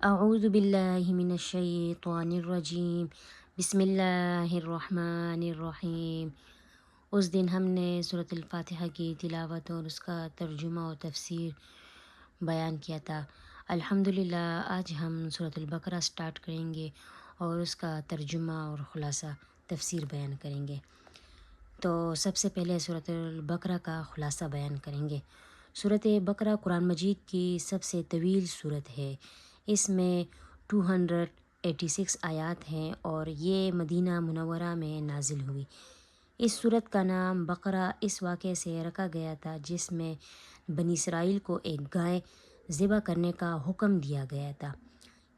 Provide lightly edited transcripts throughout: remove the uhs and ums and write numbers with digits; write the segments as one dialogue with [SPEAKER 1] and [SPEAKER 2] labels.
[SPEAKER 1] اعوذ باللہ من الشیطان الرجیم، بسم اللہ الرحمن الرحیم۔ اس دن ہم نے سورۃ الفاتحہ کی تلاوت اور اس کا ترجمہ و تفسیر بیان کیا تھا۔ الحمدللہ آج ہم سورۃ البقرہ سٹارٹ کریں گے اور اس کا ترجمہ اور خلاصہ تفسیر بیان کریں گے۔ تو سب سے پہلے سورۃ البقرہ کا خلاصہ بیان کریں گے۔ سورۃ بقرہ قرآن مجید کی سب سے طویل سورت ہے۔ اس میں 286 آیات ہیں اور یہ مدینہ منورہ میں نازل ہوئی۔ اس سورت کا نام بقرہ اس واقعے سے رکھا گیا تھا جس میں بنی اسرائیل کو ایک گائے ذبح کرنے کا حکم دیا گیا تھا۔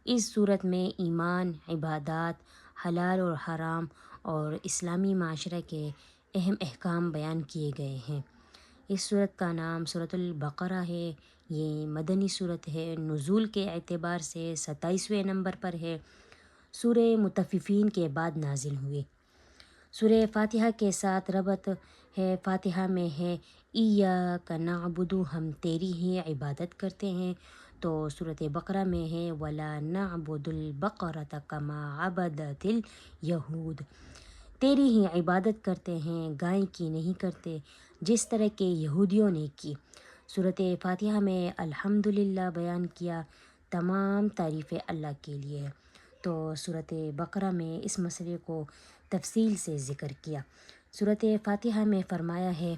[SPEAKER 1] اس سورت میں ایمان، عبادات، حلال اور حرام اور اسلامی معاشرے کے اہم احکام بیان کیے گئے ہیں۔ اس سورت کا نام سورۃ البقرہ ہے۔ یہ مدنی سورت ہے۔ نزول کے اعتبار سے 27ویں نمبر پر ہے۔ سورہ مطففین کے بعد نازل ہوئی۔ سورہ فاتحہ کے ساتھ ربط ہے۔ فاتحہ میں ہے ایاک نعبد، ہم تیری ہی عبادت کرتے ہیں۔ تو سورۃ بقرہ میں ہے ولا نعبد البقرۃ کما عبدت الیہود، تیری ہی عبادت کرتے ہیں، گائے کی نہیں کرتے جس طرح کے یہودیوں نے کی۔ سورۃ فاتحہ میں الحمدللہ بیان کیا، تمام تعریفیں اللہ کے لیے ہے۔ تو سورۃ بقرہ میں اس مسئلے کو تفصیل سے ذکر کیا۔ سورۃ فاتحہ میں فرمایا ہے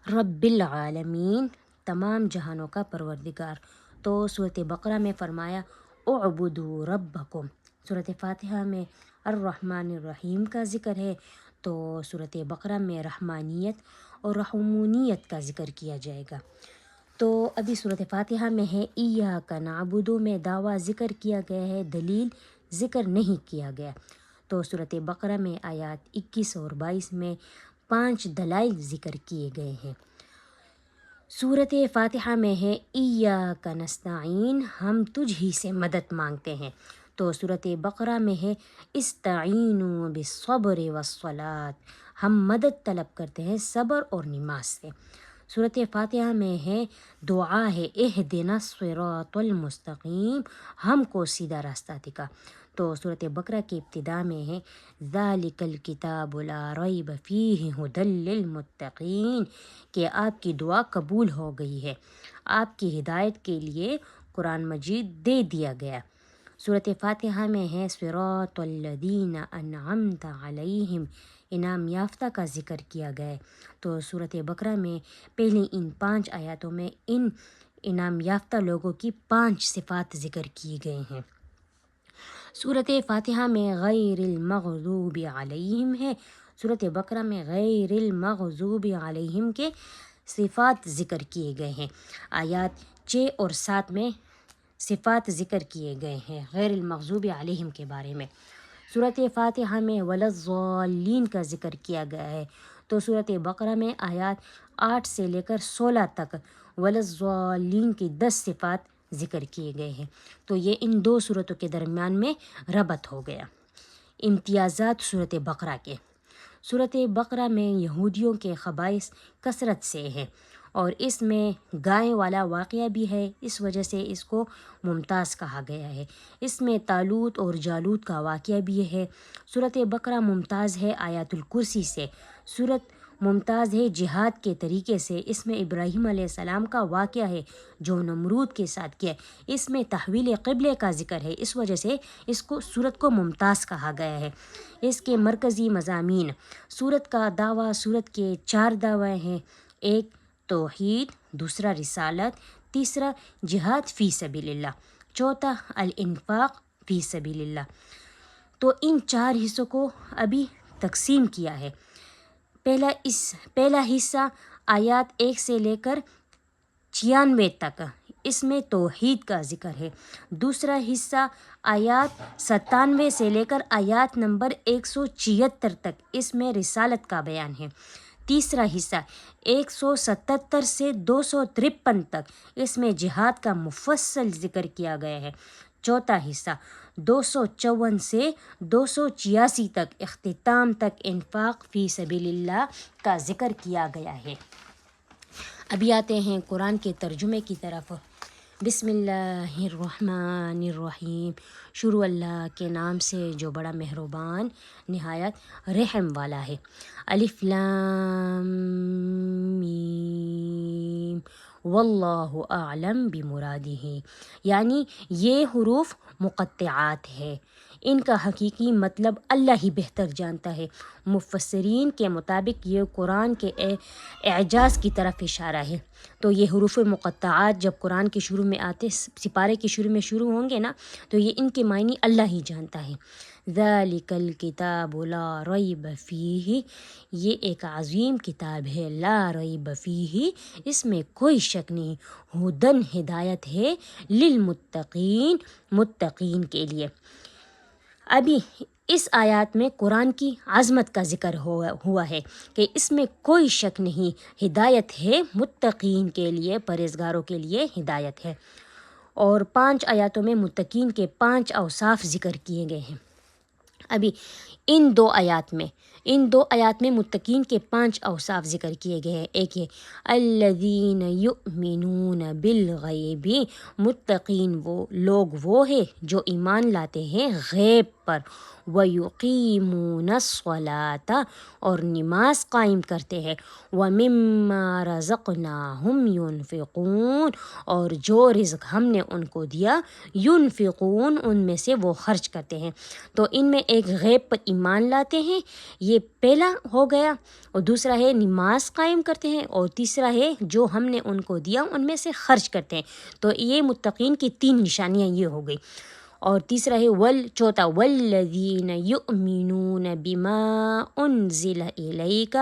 [SPEAKER 1] رب العالمین، تمام جہانوں کا پروردگار۔ تو سورۃ بقرہ میں فرمایا اعبدوا ربکم۔ سورۃ فاتحہ میں الرحمن الرحیم کا ذکر ہے، تو سورۃ بقرہ میں رحمانیت اور رحمونیت کا ذکر کیا جائے گا۔ تو ابھی سورۃ فاتحہ میں ہے ایاک نعبد میں دعویٰ ذکر کیا گیا ہے، دلیل ذکر نہیں کیا گیا۔ تو سورۃ بقرہ میں آیات 21 اور 22 میں 5 دلائل ذکر کیے گئے ہیں۔ سورۃ فاتحہ میں ہے ایاک نستعین، ہم تجھ ہی سے مدد مانگتے ہیں۔ تو سورۃ بقرہ میں ہے استعینوا بالصبر والصلاۃ، ہم مدد طلب کرتے ہیں صبر اور نماز سے۔ سورۃ فاتحہ میں ہے دعا ہے اہدنا الصراط المستقیم، ہم کو سیدھا راستہ دکھا۔ تو سورۃ بقرہ کی ابتدا میں ہے ذالک الکتاب لا ریب فیہ ھدی للمتقین، کہ آپ کی دعا قبول ہو گئی ہے، آپ کی ہدایت کے لیے قرآن مجید دے دیا گیا۔ سورۃ فاتحہ میں ہے صراط الذین انعمت علیہم، انعام یافتہ کا ذکر کیا گیا ہے۔ تو سورۃ بقرہ میں پہلے ان 5 آیاتوں میں ان انعام یافتہ لوگوں کی 5 صفات ذکر کی گئی ہیں۔ سورۃ فاتحہ میں غیر المغضوب علیہم ہے۔ سورۃ بقرہ میں غیر المغضوب علیہم کے صفات ذکر کیے گئے ہیں۔ آیات 6 اور 7 میں صفات ذکر کیے گئے ہیں غیر المغضوب علیہم کے بارے میں۔ سورۃ فاتحہ میں ولا الضالین کا ذکر کیا گیا ہے۔ تو سورۃ بقرہ میں آیات 8 سے لے کر 16 تک ولا الضالین کی 10 صفات ذکر کیے گئے ہیں۔ تو یہ ان 2 سورتوں کے درمیان میں ربط ہو گیا۔ امتیازات سورۃ بقرہ کے۔ سورۃ بقرہ میں یہودیوں کے خبائث کثرت سے ہیں اور اس میں گائے والا واقعہ بھی ہے، اس وجہ سے اس کو ممتاز کہا گیا ہے۔ اس میں طالوت اور جالوت کا واقعہ بھی ہے۔ سورۃ بقرہ ممتاز ہے آیات الکرسی سے۔ سورت ممتاز ہے جہاد کے طریقے سے۔ اس میں ابراہیم علیہ السلام کا واقعہ ہے جو نمرود کے ساتھ کیا۔ اس میں تحویل قبلے کا ذکر ہے، اس وجہ سے اس کو سورت کو ممتاز کہا گیا ہے۔ اس کے مرکزی مضامین، سورت کا دعویٰ، سورت کے 4 دعوے ہیں، ایک توحید، دوسرا رسالت، تیسرا جہاد فی سبیل اللہ، چوتھا الانفاق فی سبیل اللہ۔ تو ان 4 حصوں کو ابھی تقسیم کیا ہے۔ پہلا حصہ آیات 1 سے لے کر 96 تک، اس میں توحید کا ذکر ہے۔ دوسرا حصہ آیات 97 سے لے کر آیات نمبر 176 تک، اس میں رسالت کا بیان ہے۔ تیسرا حصہ 177 سے 253 تک، اس میں جہاد کا مفصل ذکر کیا گیا ہے۔ چوتھا حصہ 254 سے 286 تک، اختتام تک انفاق فی سبیل اللہ کا ذکر کیا گیا ہے۔ ابھی آتے ہیں قرآن کے ترجمے کی طرف۔ بسم اللہ الرحمن الرحیم، شروع اللہ کے نام سے جو بڑا مہربان نہایت رحم والا ہے۔ الف لام میم واللہ اعلم بمرادہ، یعنی یہ حروف مقطعات ہے، ان کا حقیقی مطلب اللہ ہی بہتر جانتا ہے۔ مفسرین کے مطابق یہ قرآن کے اعجاز کی طرف اشارہ ہے۔ تو یہ حروف مقطعات جب قرآن کے شروع میں آتے، سپارے کے شروع میں شروع ہوں گے نا، تو یہ ان کے معنی اللہ ہی جانتا ہے۔ ذالک الکتاب لا ریب فیہ، یہ ایک عظیم کتاب ہے، لا ریب فیہ، اس میں کوئی شک نہیں، ہدن ہدایت ہے، للمتقین، متقین کے لیے۔ ابھی اس آیات میں قرآن کی عظمت کا ذکر ہوا ہے کہ اس میں کوئی شک نہیں، ہدایت ہے متقین کے لیے، پرہیزگاروں کے لیے ہدایت ہے۔ اور 5 آیاتوں میں متقین کے 5 اوصاف ذکر کیے گئے ہیں۔ ابھی ان دو آیات میں متقین کے 5 اوصاف ذکر کیے گئے ہیں۔ ایک یہ الذین یؤمنون بالغیب، متقین وہ لوگ وہ ہیں جو ایمان لاتے ہیں غیب پر، ویقیمون الصلاۃ، اور نماز قائم کرتے ہیں، ومما رزقناہم ینفقون، اور جو رزق ہم نے ان کو دیا، ینفقون، ان میں سے وہ خرچ کرتے ہیں۔ تو ان میں ایک غیب پر ایمان لاتے ہیں، یہ پہلا ہو گیا، اور دوسرا ہے نماز قائم کرتے ہیں، اور تیسرا ہے جو ہم نے ان کو دیا ان میں سے خرچ کرتے ہیں۔ تو یہ متقین کی 3 نشانیاں یہ ہو گئی۔ اور تیسرا ہے چوتھا والذین یؤمنون بما انزل الیک،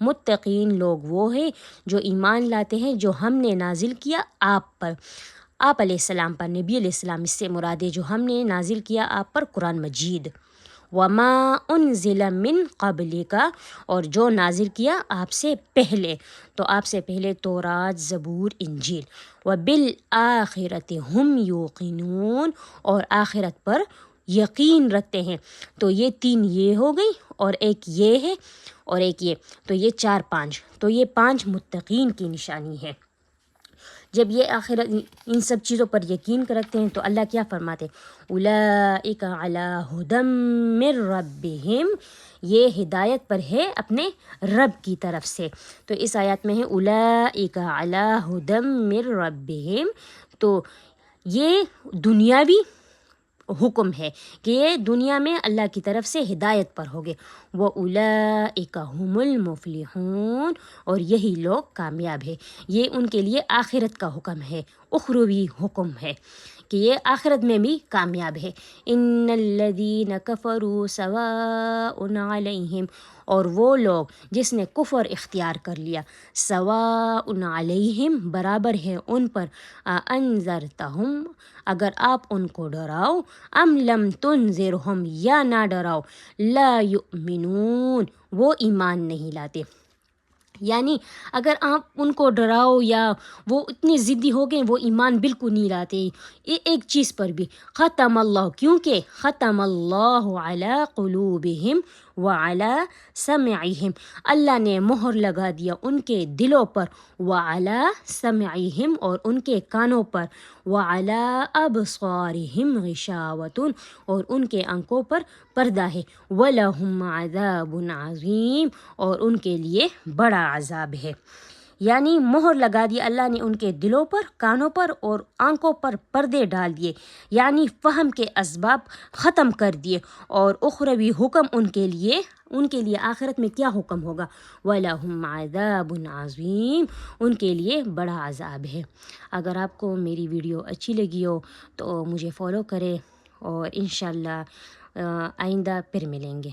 [SPEAKER 1] متقین لوگ وہ ہیں جو ایمان لاتے ہیں جو ہم نے نازل کیا آپ پر، آپ علیہ السلام پر، نبی علیہ السلام اس سے مراد ہے جو ہم نے نازل کیا آپ پر قرآن مجید، وما انزل من قبلک، اور جو نازل کیا آپ سے پہلے، تو آپ سے پہلے تورات، زبور، انجیل، وبالآخرۃ ہم یوقنون، اور آخرت پر یقین رکھتے ہیں۔ تو یہ 3 یہ ہو گئی، اور ایک یہ ہے، اور ایک یہ، تو یہ 4 5، تو یہ 5 متقین کی نشانی ہے۔ جب یہ آخرت ان سب چیزوں پر یقین رکھتے ہیں تو اللہ کیا فرماتے؟ اولئک علی ھدی من ربہم، یہ ہدایت پر ہے اپنے رب کی طرف سے۔ تو اس آیات میں ہے اولئک علی ھدی من ربہم، تو یہ دنیاوی حکم ہے کہ یہ دنیا میں اللہ کی طرف سے ہدایت پر ہوگے، وَأُولَئِكَ هُمُ الْمُفْلِحُونَ، اور یہی لوگ کامیاب ہے۔ یہ ان کے لیے آخرت کا حکم ہے، اخروی حکم ہے کہ یہ آخرت میں بھی کامیاب ہے۔ ان الذین کفروا سواء علیہم، اور وہ لوگ جس نے کفر اختیار کر لیا، سواء علیہم، برابر ہے ان پر، انذرتہم، اگر آپ ان کو ڈراؤ، ام لم تنذرہم، یا نہ ڈراؤ، لا یؤمنون، وہ ایمان نہیں لاتے۔ یعنی اگر آپ ان کو ڈراؤ یا وہ اتنے ضدی ہو گئے وہ ایمان بالکل نہیں لاتے، ایک چیز پر بھی، ختم اللہ، کیونکہ ختم اللہ علی قلوبہم وعلی سمعہم، اللہ نے مہر لگا دیا ان کے دلوں پر، وعلی سمعہم، اور ان کے کانوں پر، وعلی ابصارہم غشاوۃ، اور ان کے آنکھوں پر پردہ ہے، وَلَهُمْ عَذَابٌ عَظِيمٌ، اور ان کے لیے بڑا عذاب ہے۔ یعنی مہر لگا دی اللہ نے ان کے دلوں پر، کانوں پر اور آنکھوں پر پردے ڈال دیے، یعنی فہم کے اسباب ختم کر دیے، اور اخروی حکم ان کے لیے آخرت میں کیا حکم ہوگا؟ وَلَهُمْ عَذَابٌ عَظِيمٌ، ان کے لیے بڑا عذاب ہے۔ اگر آپ کو میری ویڈیو اچھی لگی ہو تو مجھے فالو کریں، اور انشاءاللہ آئندہ پھر ملیں گے۔